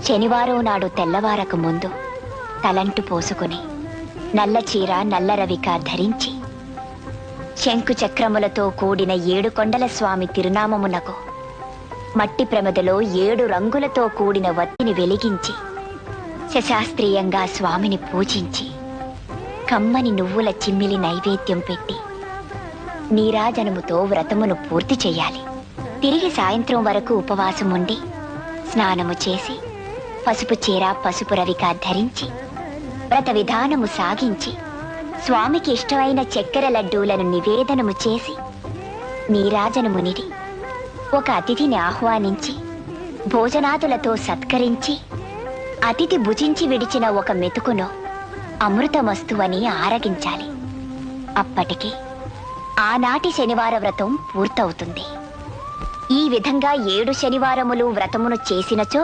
శనివారం నాడు తెల్లవారక ముందు తలంటు పోసుకుని నల్ల చీర నల్ల రవిక ధరించి శంకు చక్రములతో కూడిన 7 కొండల స్వామి తిరునామమునకు మట్టి ప్రమిదలో 7 రంగులతో కూడిన వత్తిని వెలిగించి శశాస్త్రీయంగా స్వామిని పూజించి కమ్మని నువ్వుల చిమ్మిలి నైవేద్యం పెట్టి నీరాజనముతో వ్రతమును పూర్తి చెయ్యాలి. తిరిగి సాయంత్రం వరకు ఉపవాసం ఉండి స్నానము చేసి పసుపు చీర పసుపు రవిక ధరించి వ్రత విధానము సాగించి స్వామికి ఇష్టమైన చక్కెర లడ్డూలను నివేదనము చేసి నీరాజనమునిది ఒక అతిథిని ఆహ్వానించి భోజనాదులతో సత్కరించి అతిథి భుజించి విడిచిన ఒక మెతుకును అమృతమస్తువని ఆరగించాలి. అప్పటికి ఆనాటి శనివార వ్రతం పూర్తవుతుంది. ఈ విధంగా 7 శనివారములు వ్రతమును చేసినచో